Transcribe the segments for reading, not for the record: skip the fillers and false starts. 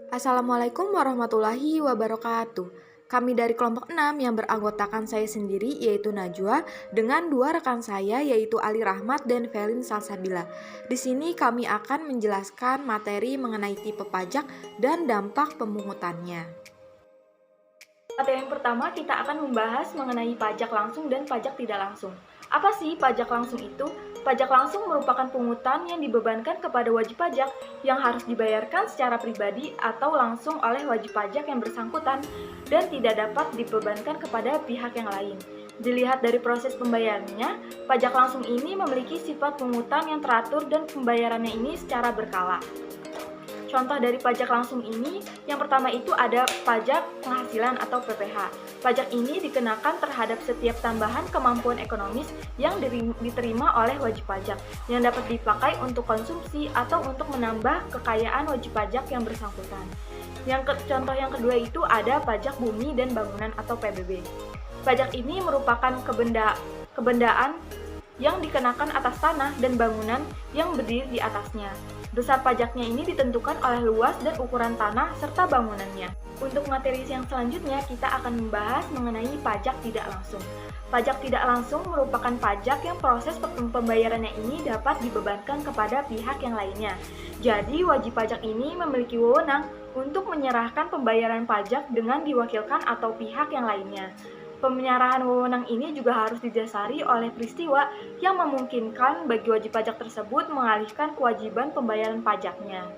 Assalamualaikum warahmatullahi wabarakatuh. Kami dari kelompok 6 yang beranggotakan saya sendiri yaitu Najwa dengan dua rekan saya yaitu Ali Rahmat dan Velin Salsabila. Di sini kami akan menjelaskan materi mengenai tipe pajak dan dampak pemungutannya. Materi yang pertama kita akan membahas mengenai pajak langsung dan pajak tidak langsung. Apa sih pajak langsung itu? Pajak langsung merupakan pungutan yang dibebankan kepada wajib pajak yang harus dibayarkan secara pribadi atau langsung oleh wajib pajak yang bersangkutan dan tidak dapat dibebankan kepada pihak yang lain. Dilihat dari proses pembayarannya, pajak langsung ini memiliki sifat pungutan yang teratur dan pembayarannya ini secara berkala. Contoh dari pajak langsung ini, yang pertama itu ada pajak penghasilan atau PPh. Pajak ini dikenakan terhadap setiap tambahan kemampuan ekonomis yang diterima oleh wajib pajak, yang dapat dipakai untuk konsumsi atau untuk menambah kekayaan wajib pajak yang bersangkutan. Contoh yang kedua itu ada pajak bumi dan bangunan atau PBB. Pajak ini merupakan kebendaan yang dikenakan atas tanah dan bangunan yang berdiri di atasnya. Besar pajaknya ini ditentukan oleh luas dan ukuran tanah serta bangunannya. Untuk materi yang selanjutnya, kita akan membahas mengenai pajak tidak langsung. Pajak tidak langsung merupakan pajak yang proses pembayarannya ini dapat dibebankan kepada pihak yang lainnya. Jadi, wajib pajak ini memiliki wewenang untuk menyerahkan pembayaran pajak dengan diwakilkan atau pihak yang lainnya. Penyerahan wewenang ini juga harus didasari oleh peristiwa yang memungkinkan bagi wajib pajak tersebut mengalihkan kewajiban pembayaran pajaknya.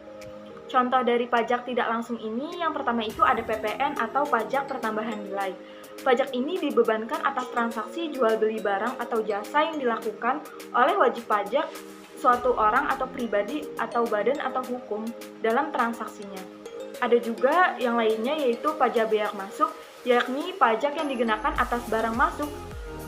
Contoh dari pajak tidak langsung ini yang pertama itu ada PPN atau pajak pertambahan nilai. Pajak ini dibebankan atas transaksi jual beli barang atau jasa yang dilakukan oleh wajib pajak suatu orang atau pribadi atau badan atau hukum dalam transaksinya. Ada juga yang lainnya yaitu pajak bea masuk, yakni pajak yang dikenakan atas barang masuk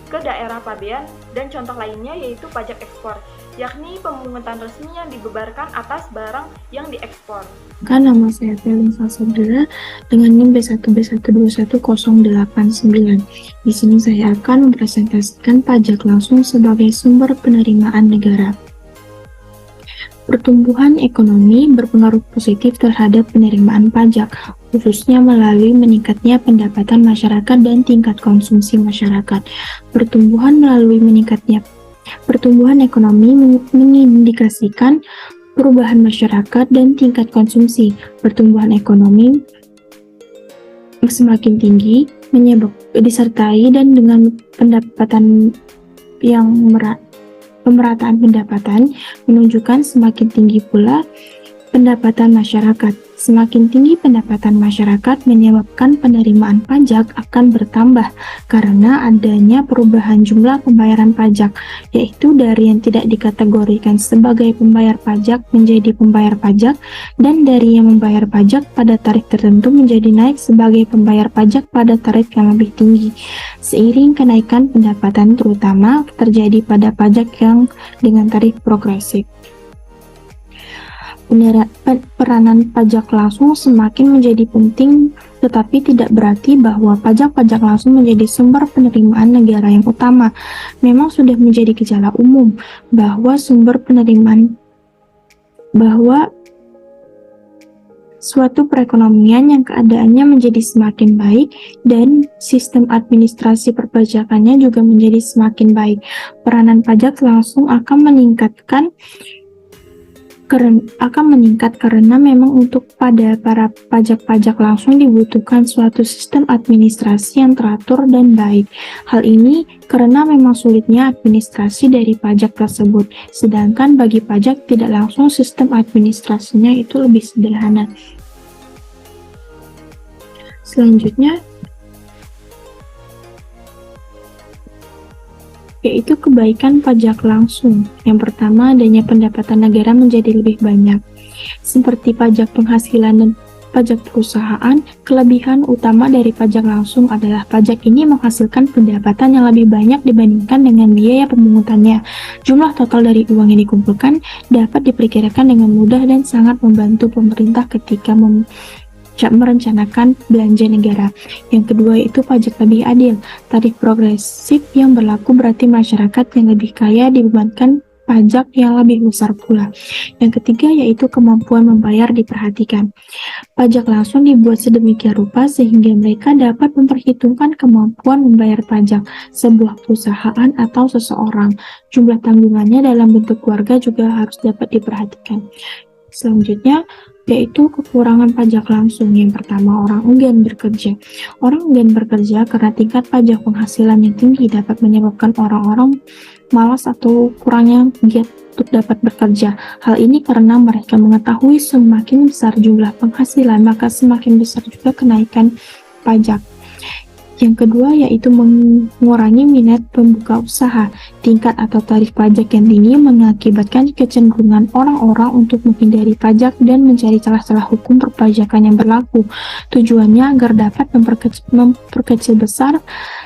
ke daerah pabean, dan contoh lainnya yaitu pajak ekspor, yakni pemungutan resmi yang dibebankan atas barang yang diekspor. Nama saya Velin Salsabila dengan NIM B1B1212089. Di sini saya akan mempresentasikan pajak langsung sebagai sumber penerimaan negara. Pertumbuhan ekonomi berpengaruh positif terhadap penerimaan pajak, khususnya melalui meningkatnya pendapatan masyarakat dan tingkat konsumsi masyarakat. Pertumbuhan ekonomi mengindikasikan perubahan masyarakat dan tingkat konsumsi. Pertumbuhan ekonomi semakin tinggi disertai dan dengan pemerataan pendapatan menunjukkan semakin tinggi pula pendapatan masyarakat. Semakin tinggi pendapatan masyarakat menyebabkan penerimaan pajak akan bertambah karena adanya perubahan jumlah pembayaran pajak, yaitu dari yang tidak dikategorikan sebagai pembayar pajak menjadi pembayar pajak, dan dari yang membayar pajak pada tarif tertentu menjadi naik sebagai pembayar pajak pada tarif yang lebih tinggi. Seiring kenaikan pendapatan terutama terjadi pada pajak yang dengan tarif progresif. Peranan pajak langsung semakin menjadi penting, tetapi tidak berarti bahwa pajak-pajak langsung menjadi sumber penerimaan negara yang utama. Memang sudah menjadi gejala umum bahwa suatu perekonomian yang keadaannya menjadi semakin baik dan sistem administrasi perpajakannya juga menjadi semakin baik. Peranan pajak langsung akan meningkat karena memang untuk pada para pajak-pajak langsung dibutuhkan suatu sistem administrasi yang teratur dan baik. Hal ini karena memang sulitnya administrasi dari pajak tersebut, sedangkan bagi pajak tidak langsung sistem administrasinya itu lebih sederhana. Selanjutnya yaitu kebaikan pajak langsung. Yang pertama, adanya pendapatan negara menjadi lebih banyak. Seperti pajak penghasilan dan pajak perusahaan, kelebihan utama dari pajak langsung adalah pajak ini menghasilkan pendapatan yang lebih banyak dibandingkan dengan biaya pemungutannya. Jumlah total dari uang yang dikumpulkan dapat diperkirakan dengan mudah dan sangat membantu pemerintah ketika merencanakan belanja negara. Yang kedua itu pajak lebih adil. Tarif progresif yang berlaku berarti masyarakat yang lebih kaya dibebankan pajak yang lebih besar pula. Yang ketiga yaitu kemampuan membayar diperhatikan. Pajak langsung dibuat sedemikian rupa sehingga mereka dapat memperhitungkan kemampuan membayar pajak sebuah perusahaan atau seseorang. Jumlah tanggungannya dalam bentuk keluarga juga harus dapat diperhatikan. Selanjutnya, yaitu kekurangan pajak langsung. Yang pertama, orang enggan bekerja. Orang enggan bekerja karena tingkat pajak penghasilan yang tinggi dapat menyebabkan orang-orang malas atau kurangnya giat untuk dapat bekerja. Hal ini karena mereka mengetahui semakin besar jumlah penghasilan, maka semakin besar juga kenaikan pajak. Yang kedua yaitu mengurangi minat pembuka usaha. Tingkat atau tarif pajak yang tinggi mengakibatkan kecenderungan orang-orang untuk menghindari pajak dan mencari celah-celah hukum perpajakan yang berlaku. Tujuannya agar dapat memperkecil besar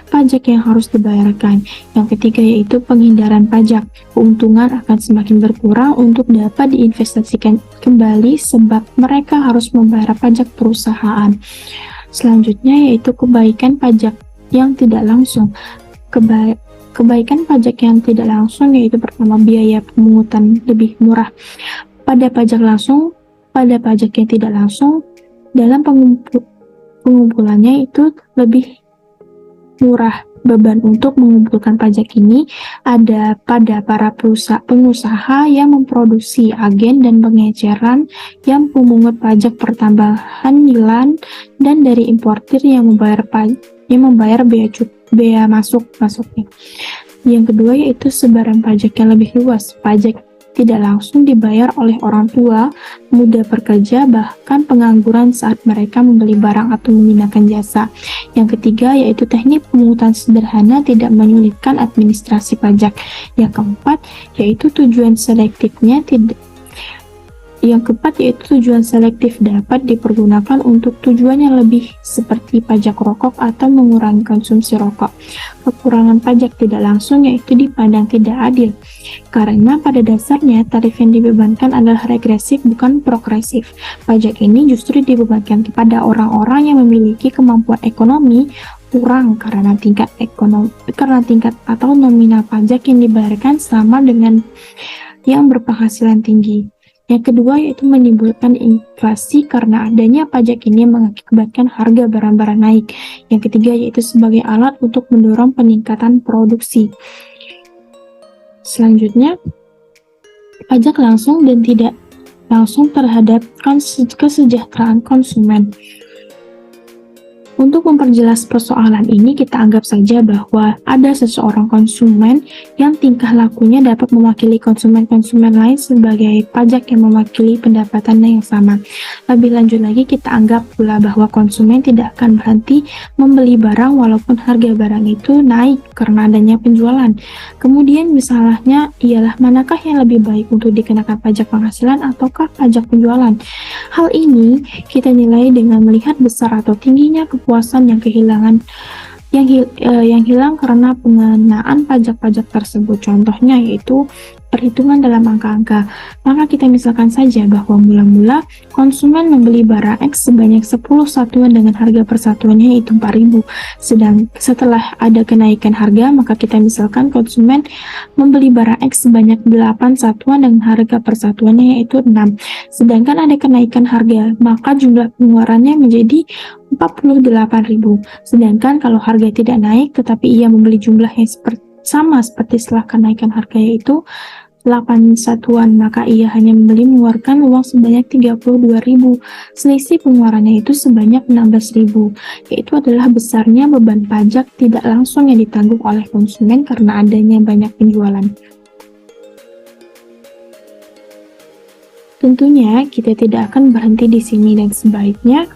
pajak yang harus dibayarkan. Yang ketiga yaitu penghindaran pajak. Keuntungan akan semakin berkurang untuk dapat diinvestasikan kembali sebab mereka harus membayar pajak perusahaan. Selanjutnya yaitu kebaikan pajak yang tidak langsung. Kebaikan pajak yang tidak langsung yaitu pertama biaya pemungutan lebih murah. Pada pajak yang tidak langsung dalam pengumpulannya itu lebih murah. Beban untuk mengumpulkan pajak ini ada pada para pengusaha yang memproduksi, agen dan pengeceran yang memungut pajak pertambahan nilai dan dari importir yang membayar bea masuknya. Yang kedua yaitu sebaran pajak yang lebih luas. Pajak tidak langsung dibayar oleh orang tua, muda pekerja, bahkan pengangguran saat mereka membeli barang atau menggunakan jasa. Yang ketiga yaitu teknik pemungutan sederhana tidak menyulitkan administrasi pajak. Yang keempat yaitu tujuan selektif dapat dipergunakan untuk tujuan yang lebih seperti pajak rokok atau mengurangi konsumsi rokok. Kekurangan pajak tidak langsung yaitu dipandang tidak adil. Karena pada dasarnya tarif yang dibebankan adalah regresif bukan progresif. Pajak ini justru dibebankan kepada orang-orang yang memiliki kemampuan ekonomi kurang karena tingkat atau nominal pajak yang dibayarkan sama dengan yang berpenghasilan tinggi. Yang kedua yaitu menimbulkan inflasi karena adanya pajak ini mengakibatkan harga barang-barang naik. Yang ketiga yaitu sebagai alat untuk mendorong peningkatan produksi. Selanjutnya, pajak langsung dan tidak langsung terhadap kesejahteraan konsumen. Untuk memperjelas persoalan ini, kita anggap saja bahwa ada seseorang konsumen yang tingkah lakunya dapat mewakili konsumen-konsumen lain sebagai pajak yang mewakili pendapatannya yang sama. Lebih lanjut lagi, kita anggap pula bahwa konsumen tidak akan berhenti membeli barang walaupun harga barang itu naik karena adanya penjualan. Kemudian misalnya ialah manakah yang lebih baik untuk dikenakan pajak penghasilan ataukah pajak penjualan. Hal ini kita nilai dengan melihat besar atau tingginya kepuasan yang hilang karena pengenaan pajak-pajak tersebut. Contohnya yaitu perhitungan dalam angka-angka. Maka kita misalkan saja bahwa mula-mula konsumen membeli barang X sebanyak 10 satuan dengan harga persatuannya yaitu 4.000. Sedang setelah ada kenaikan harga, maka kita misalkan konsumen membeli barang X sebanyak 8 satuan dengan harga persatuannya yaitu 6. Sedangkan ada kenaikan harga, maka jumlah pengeluarannya menjadi 48.000. Sedangkan kalau harga tidak naik tetapi ia membeli jumlah yang sama seperti setelah kenaikan harga yaitu 8 satuan, maka ia hanya mengeluarkan uang sebanyak 32.000. Selisih pengeluarannya itu sebanyak 16.000. Yaitu adalah besarnya beban pajak tidak langsung yang ditanggung oleh konsumen karena adanya banyak penjualan. Tentunya kita tidak akan berhenti di sini dan sebaiknya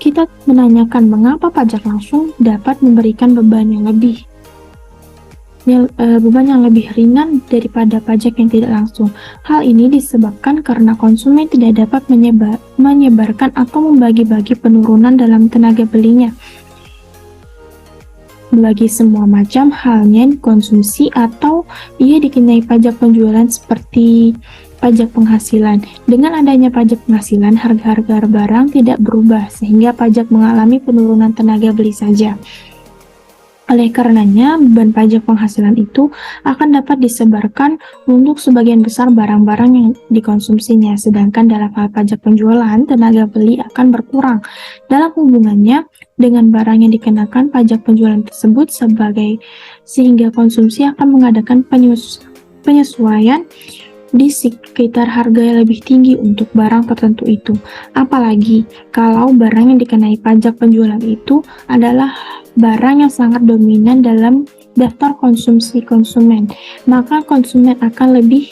kita menanyakan mengapa pajak langsung dapat memberikan beban yang lebih ringan daripada pajak yang tidak langsung. Hal ini disebabkan karena konsumen tidak dapat menyebarkan atau membagi-bagi penurunan dalam tenaga belinya bagi semua macam halnya konsumsi atau ia dikenai pajak penjualan seperti pajak penghasilan. Dengan adanya pajak penghasilan, harga-harga barang tidak berubah sehingga pajak mengalami penurunan tenaga beli saja. Oleh karenanya, beban pajak penghasilan itu akan dapat disebarkan untuk sebagian besar barang-barang yang dikonsumsinya, sedangkan dalam hal pajak penjualan, tenaga beli akan berkurang dalam hubungannya dengan barang yang dikenakan pajak penjualan tersebut sehingga konsumsi akan mengadakan penyesuaian di sekitar harga yang lebih tinggi untuk barang tertentu itu. Apalagi kalau barang yang dikenai pajak penjualan itu adalah barang yang sangat dominan dalam daftar konsumsi konsumen, maka konsumen akan lebih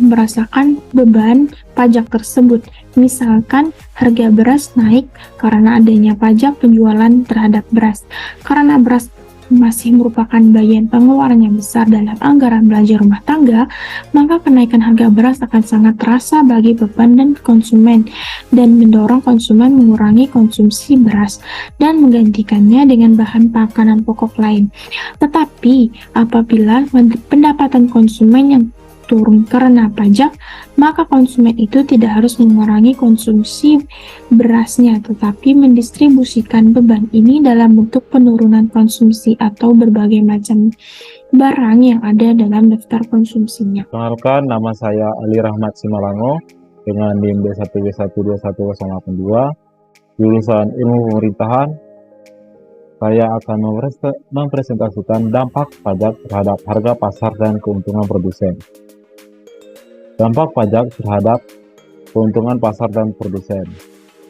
merasakan beban pajak tersebut. Misalkan harga beras naik karena adanya pajak penjualan terhadap beras. Karena beras masih merupakan bagian pengeluaran yang besar dalam anggaran belanja rumah tangga, maka kenaikan harga beras akan sangat terasa bagi beban dan konsumen dan mendorong konsumen mengurangi konsumsi beras dan menggantikannya dengan bahan makanan pokok lain. Tetapi apabila pendapatan konsumen yang turun karena pajak, maka konsumen itu tidak harus mengurangi konsumsi berasnya, tetapi mendistribusikan beban ini dalam bentuk penurunan konsumsi atau berbagai macam barang yang ada dalam daftar konsumsinya. Perkenalkan, nama saya Ali Rahmat Simalango dengan NIM B1B1211082, jurusan Ilmu Pemerintahan. Saya akan mempresentasikan dampak pajak terhadap harga pasar dan keuntungan produsen. Dampak pajak terhadap keuntungan pasar dan produsen.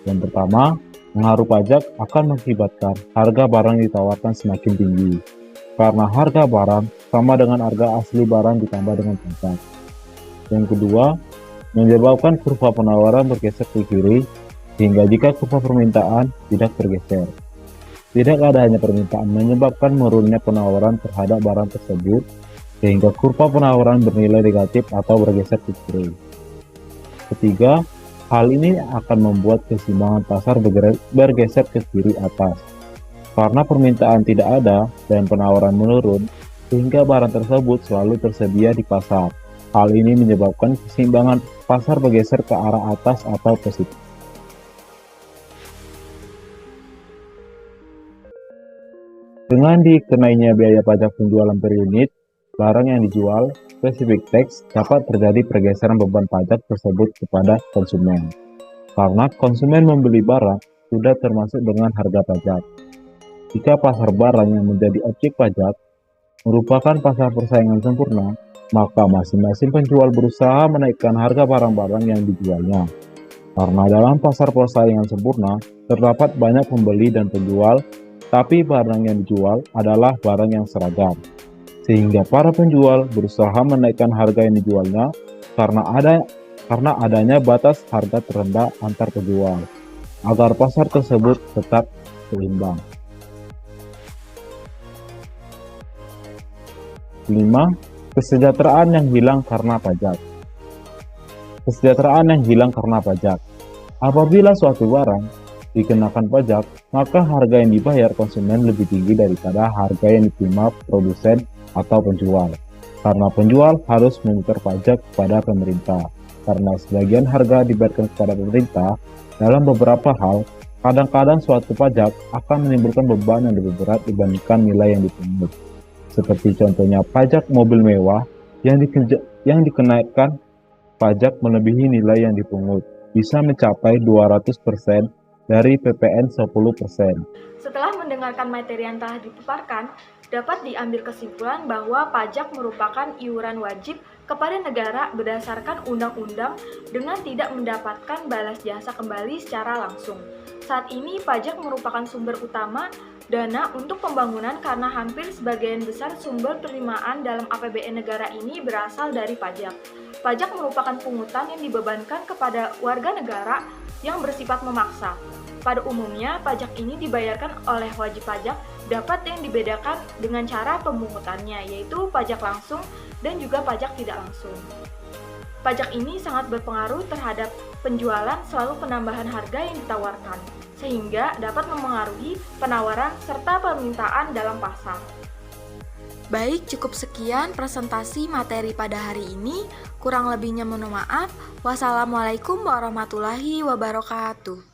Yang pertama, pengaruh pajak akan mengakibatkan harga barang ditawarkan semakin tinggi, karena harga barang sama dengan harga asli barang ditambah dengan pajak. Yang kedua, menyebabkan kurva penawaran bergeser ke kiri, sehingga jika kurva permintaan tidak bergeser. Tidak adanya permintaan menyebabkan menurunnya penawaran terhadap barang tersebut, sehingga kurva penawaran bernilai negatif atau bergeser ke kiri. Ketiga, hal ini akan membuat keseimbangan pasar bergeser ke kiri atas. Karena permintaan tidak ada dan penawaran menurun, sehingga barang tersebut selalu tersedia di pasar. Hal ini menyebabkan keseimbangan pasar bergeser ke arah atas atau positif. Dengan dikenainya biaya pajak penjualan per unit, barang yang dijual, specific tax, dapat terjadi pergeseran beban pajak tersebut kepada konsumen. Karena konsumen membeli barang sudah termasuk dengan harga pajak. Jika pasar barang yang menjadi objek pajak merupakan pasar persaingan sempurna, maka masing-masing penjual berusaha menaikkan harga barang-barang yang dijualnya. Karena dalam pasar persaingan sempurna, terdapat banyak pembeli dan penjual, tapi barang yang dijual adalah barang yang seragam. Sehingga para penjual berusaha menaikkan harga yang dijualnya karena adanya batas harga terendah antar penjual, agar pasar tersebut tetap seimbang. 5. Kesejahteraan yang hilang karena pajak. Kesejahteraan yang hilang karena pajak. Apabila suatu barang dikenakan pajak, maka harga yang dibayar konsumen lebih tinggi daripada harga yang diterima produsen atau penjual. Karena penjual harus memutar pajak kepada pemerintah. Karena sebagian harga dibayarkan kepada pemerintah, dalam beberapa hal, kadang-kadang suatu pajak akan menimbulkan beban yang lebih berat dibandingkan nilai yang dipungut. Seperti contohnya pajak mobil mewah yang dikenakan pajak melebihi nilai yang dipungut, bisa mencapai 200% dari PPN 10%. Setelah mendengarkan materi yang telah dipaparkan, dapat diambil kesimpulan bahwa pajak merupakan iuran wajib kepada negara berdasarkan undang-undang dengan tidak mendapatkan balas jasa kembali secara langsung. Saat ini pajak merupakan sumber utama dana untuk pembangunan karena hampir sebagian besar sumber penerimaan dalam APBN negara ini berasal dari pajak. Pajak merupakan pungutan yang dibebankan kepada warga negara yang bersifat memaksa. Pada umumnya, pajak ini dibayarkan oleh wajib pajak, dapat yang dibedakan dengan cara pemungutannya, yaitu pajak langsung dan juga pajak tidak langsung. Pajak ini sangat berpengaruh terhadap penjualan selalu penambahan harga yang ditawarkan, sehingga dapat memengaruhi penawaran serta permintaan dalam pasar. Baik, cukup sekian presentasi materi pada hari ini. Kurang lebihnya mohon maaf. Wassalamualaikum warahmatullahi wabarakatuh.